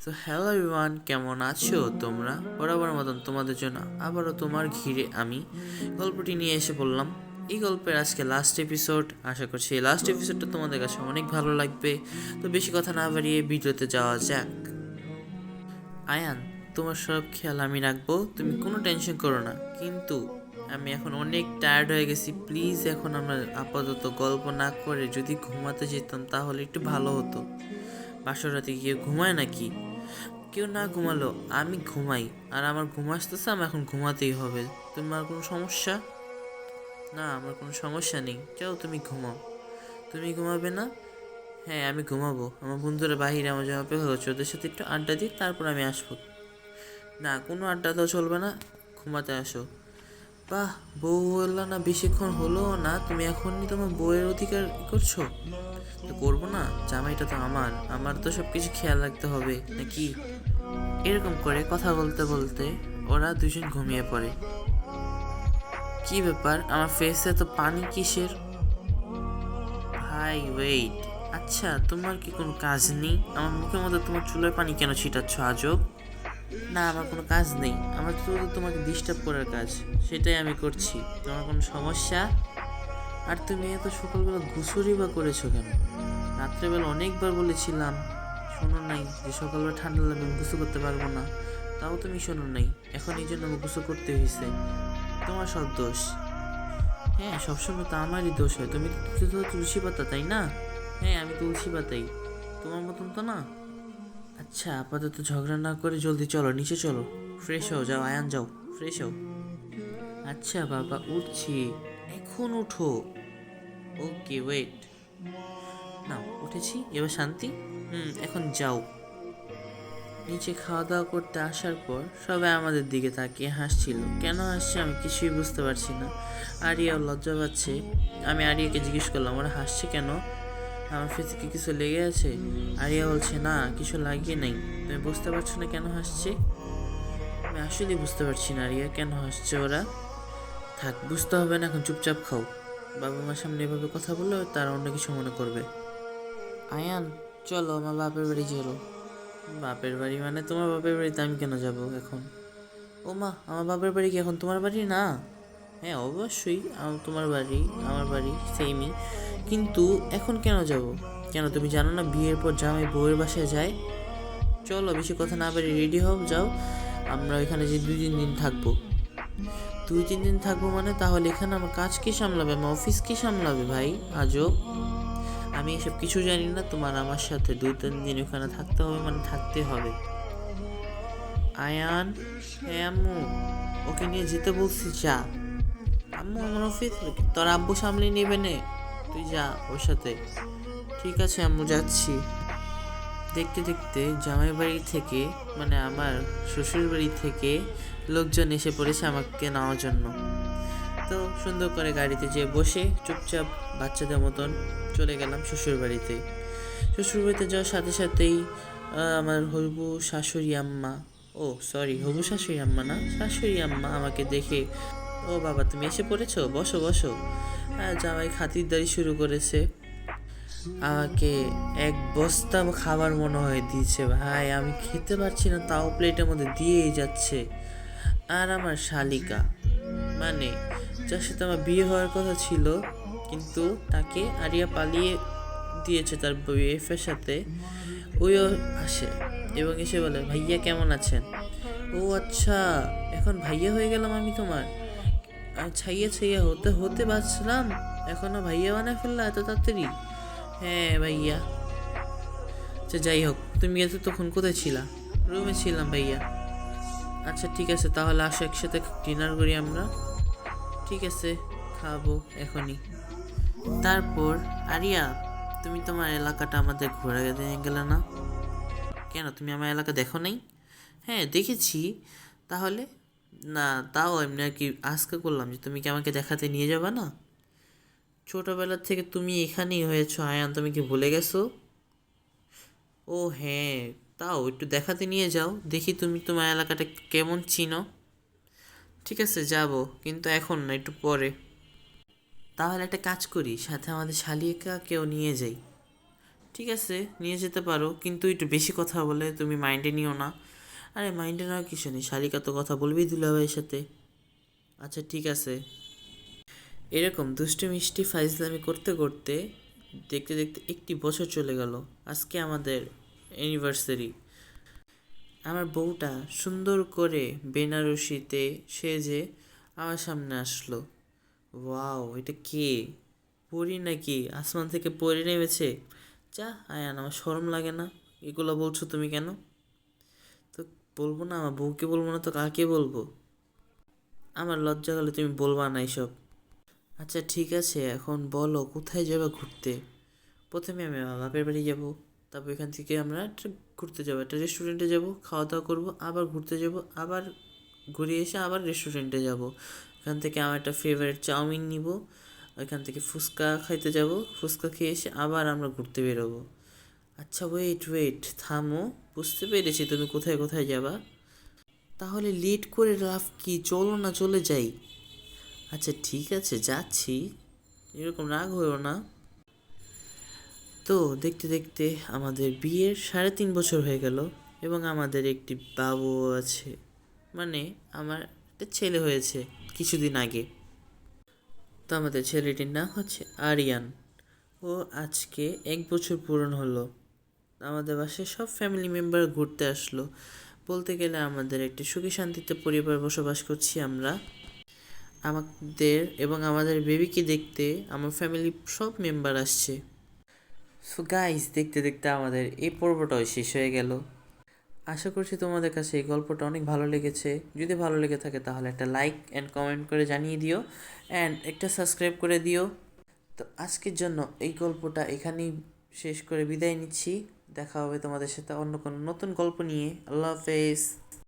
তো hello everyone, কেমন আছো তোমরা? বরাবর মতন তোমাদের জন্য আবারও তোমার ঘিরে আমি গল্পটি নিয়ে এসে বললাম। এই গল্পের আজকে লাস্ট এপিসোড। আশা করছি এই লাস্ট এপিসোডটা তোমাদের কাছে অনেক ভালো লাগবে। তো বেশি কথা না বাড়িয়ে ভিডিওতে যাওয়া যাক। আয়ান, তোমার সব খেয়াল আমি রাখবো, তুমি কোনো টেনশন করো না। কিন্তু আমি এখন অনেক টায়ার্ড হয়ে গেছি। প্লিজ এখন আমরা আপাতত গল্প না করে যদি ঘুমাতে যেতাম তাহলে একটু ভালো হতো। বাসর রাতে গিয়ে ঘুমায় নাকি? কেউ না ঘুমালো আমি ঘুমাই, আর আমার ঘুম আসতেছে, আমার এখন ঘুমাতেই হবে। তোমার কোনো সমস্যা? না, আমার কোনো সমস্যা নেই, যাও তুমি ঘুমাও। তুমি ঘুমাবে না? হ্যাঁ, আমি ঘুমাবো। আমার বন্ধুরা বাহিরে আমার জন্য অপেক্ষা করছে, ওদের সাথে একটু আড্ডা দিই, তারপর আমি আসবো। না, কোনো আড্ডা তো চলবে না, ঘুমাতে আসো। বাহ, বউ হলো না, বেশিক্ষণ হলো না, তুমি এখনই তোমার বউয়ের অধিকার করছো? তো করবো না, জামাইটা তো আমার, আমার তো সব কিছু খেয়াল রাখতে হবে নাকি? এরকম করে কথা বলতে বলতে ওরা দুজন ঘুমিয়ে পড়ে। কি ব্যাপার, আমার ফেসে তো পানি কিসের? ভাই ওয়েট, আচ্ছা তোমার কি কোনো কাজ নেই? আমার মুখের মধ্যে তোমার চুলের পানি কেন ছিটাচ্ছ আজব? না, আমার কোনো কাজ নেই, আমার তো তোমাকে ডিস্টার্ব করার কাজ, সেটাই আমি করছি। তোমার কোনো সমস্যা? আর তুমি এত সকালবেলা গোসলই বা করেছো কেন? রাত্রেবেলা অনেকবার বলেছিলাম, শোনো নাই যে সকালবেলা ঠান্ডা লাগবে, আমি গোসল করতে পারবো না। তাও তুমি শোনো নাই, এখন এই জন্য আমার গোসল করতে হয়েছে। তোমার সব দোষ। হ্যাঁ, সবসময় তো আমারই দোষ হয়। তুমি তো তুলসী পাতা, তাই না? হ্যাঁ, আমি তুলসী পাতাই, তোমার মতন তো না। আচ্ছা, আপাতত ঝগড়া না করে জলদি চলো, নিচে চলো। ফ্রেশ হও, যাও আয়ান, যাও ফ্রেশ হও। আচ্ছা বাবা, উঠছি। এখন উঠো। ওকে ওয়েট, না উঠেছি, এবার শান্তি। এখন যাও। নিচে খাওয়া দাওয়া করতে আসার পর সবাই আমাদের দিকে তাকিয়ে হাসছিল। কেন হাসছে আমি কিছুই বুঝতে পারছি না। আরিয়াও লজ্জা পাচ্ছে। আমি আরিয়াকে জিজ্ঞেস করলাম, ওরা হাসছে কেন? আমার ফেসে কি কিছু লেগে আছে? আরিয়া বলছে, না কিছু লাগিয়ে নেই। তুমি বুঝতে পারছো না কেন হাসছে? আমি আসলেই বুঝতে পারছি না আরিয়া, কেন হাসছে ওরা। থাক, বুঝতে হবে না, এখন চুপচাপ খাও। বাবা মার সামনে এভাবে কথা বললে তারা অন্য কিছু মনে করবে। আয়ান, চলো আমার বাপের বাড়ি চলো। বাপের বাড়ি মানে তোমার বাপের বাড়িতে আমি কেন যাব এখন? ও মা, আমার বাপের বাড়ি কি এখন তোমার বাড়ি না? হ্যাঁ অবশ্যই, তোমার বাড়ি আমার বাড়ি সেমই, কিন্তু এখন কেন যাব? কেন তুমি জানো না বিয়ের পর জামাই বউয়ের বাসায় যায়? চলো বেশি কথা না বাড়ি রেডি হও, যাও। আমরা এখানে যে 2-3 দিন থাকবো। 2-3 দিন থাকবো মানে? তাহলে এখানে আমার কাজ কে সামলাবে, আমার অফিস কে সামলাবে ভাই? আজব। আমি এসব কিছু জানি না, তোমার আমার সাথে 2-3 দিন ওখানে থাকতে হবে মানে থাকতে হবে। আয়ান, হ্যাঁ আম্মু, ওকে নিয়ে যেতে বলছি, যা। আম্মু, আমার অফিস, তোর আব্বু সামলে নেবে নে, তুই যা ওর সাথে। ঠিক আছে আম্মু, যাচ্ছি। দেখতে দেখতে জামাই বাড়ি থেকে, মানে আমার শ্বশুর বাড়ি থেকে লোকজন এসে পড়েছে আমাকে নেওয়ার জন্য। তো সুন্দর করে গাড়িতে যেয়ে বসে চুপচাপ বাচ্চাদের মতন চলে গেলাম শ্বশুর বাড়িতে। শ্বশুর বাড়িতে যাওয়ার সাথে সাথেই আমার হবু শাশুড়ি আম্মা, ও সরি, হবু শাশুড়ি আম্মা না, শাশুড়ি আম্মা আমাকে দেখে, ও বাবা তুমি এসে পড়েছো, বসো বসো। জামাই খাতিরদারি শুরু করেছে। আমাকে এক বস্তা খাবার মনে হয় দিয়েছে ভাই, আমি খেতে পারছি না, তাও প্লেটের মধ্যে দিয়েই যাচ্ছে। আর আমার শালিকা, মানে যার সাথে আমার বিয়ে হওয়ার কথা ছিল, কিন্তু তাকে আরিয়া পালিয়ে দিয়েছে তার বিএফের সাথে, ওইও আসে এবং এসে বলে, ভাইয়া কেমন আছেন? ও আচ্ছা, এখন ভাইয়া হয়ে গেলাম আমি তোমার? ছাইয়া ছাইয়া হতে হতে বাঁচলাম, এখনো ভাইয়া বানায় ফেললা এত তাড়াতাড়ি? হ্যাঁ ভাইয়া। আচ্ছা যাই হোক, তুমি তখন কোথায় ছিলা? রুমে ছিলাম ভাইয়া। আচ্ছা ঠিক আছে, তাহলে আসো একসাথে ডিনার করি আমরা। ঠিক আছে, খাবো এখনই। তারপর, আরিয়া, তুমি তোমার এলাকাটা আমাদের ঘোরা নিয়ে গেলে না কেন? তুমি আমার এলাকা দেখো নাই? হ্যাঁ দেখেছি। তাহলে? না, তাও এমনি আর কি আজকে করলাম যে তুমি কি আমাকে দেখাতে নিয়ে যাবে না? ছোটবেলার থেকে তুমি এখানেই হয়েছো আয়ান, তুমি কি ভুলে গেছো? ও হ্যাঁ, তাও একটু দেখাতে নিয়ে যাও, দেখি তুমি তোমার এলাকাটা কেমন চিনো। ঠিক আছে যাব, কিন্তু এখন না, একটু পরে। তাহলে একটা কাজ করি, সাথে আমাদের শালিকাকেও নিয়ে যাই। ঠিক আছে, নিয়ে যেতে পারো, কিন্তু একটু বেশি কথা বলে তুমি মাইন্ডে নিও না। আরে মাইন্ডে নেওয়ার কিছু নেই, শালিকা তো কথা বলবি দুলাভাইয়ের সাথে। আচ্ছা ঠিক আছে। এরকম দুষ্টু মিষ্টি ফাইজলামি করতে করতে দেখতে দেখতে একটি বছর চলে গেল। আজকে আমাদের অ্যানিভার্সারি। আমার বউটা সুন্দর করে বেনারসিতে সেজে আমার সামনে আসলো। ওয়াও, এটা কে? পরি নাকি? আসমান থেকে পরি নেমেছে? যা আয়ান, আমার শরম লাগে না? এগুলো বলছো তুমি কেন? তো বলবো না, আমার বউকে বলবো না তো কাকে বলবো? আমার লজ্জা গেলে তুমি বলবা না এসব। আচ্ছা ঠিক আছে, এখন বলো কোথায় যাবে ঘুরতে? প্রথমে আমি আমার বাপের বাড়ি যাব, তারপর এখান থেকে আমরা একটা ঘুরতে যাবো, একটা রেস্টুরেন্টে যাব, খাওয়া দাওয়া করবো, আবার ঘুরতে যাব, আবার ঘুরে এসে আবার রেস্টুরেন্টে যাব। এখান থেকে আমার একটা ফেভারিট চাউমিন নিব, ওইখান থেকে ফুচকা খাইতে যাব, ফুচকা খেয়ে এসে আবার আমরা ঘুরতে বেরোবো। আচ্ছা ওয়েট ওয়েট, থামো। বুঝতে পেরেছি তুমি কোথায় কোথায় যাবা। তাহলে লেট করে লাভ কি, চলো না চলে যাই। আচ্ছা ঠিক আছে, যাচ্ছি, এরকম রাগ হয়েও না। তো দেখতে দেখতে আমাদের বিয়ের 3.5 বছর হয়ে গেল, এবং আমাদের একটি বাবুও আছে। মানে আমার একটা ছেলে হয়েছে কিছুদিন আগে। তো আমাদের ছেলেটির নাম হচ্ছে আরিয়ান। ও আজকে 1 বছর পূরণ হলো। আমাদের বাসায় সব ফ্যামিলি মেম্বার ঘুরতে আসলো। বলতে গেলে আমাদের একটি সুখী শান্তিতে পরিবার বসবাস করছি আমরা। আমাদের এবং আমাদের বেবিকে দেখতে আমার ফ্যামিলি সব মেম্বার আসছে। সো গাইস, দেখতে দেখতে আমাদের এই পর্বটাও শেষ হয়ে গেল। আশা করছি তোমাদের কাছে এই গল্পটা অনেক ভালো লেগেছে। যদি ভালো লেগে থাকে তাহলে একটা লাইক অ্যান্ড কমেন্ট করে জানিয়ে দিও, অ্যান্ড একটা সাবস্ক্রাইব করে দিও। তো আজকের জন্য এই গল্পটা এখানেই শেষ করে বিদায় নিচ্ছি। দেখা হবে তোমাদের সাথে অন্য কোনো নতুন গল্প নিয়ে। আল্লাহ হাফেজ।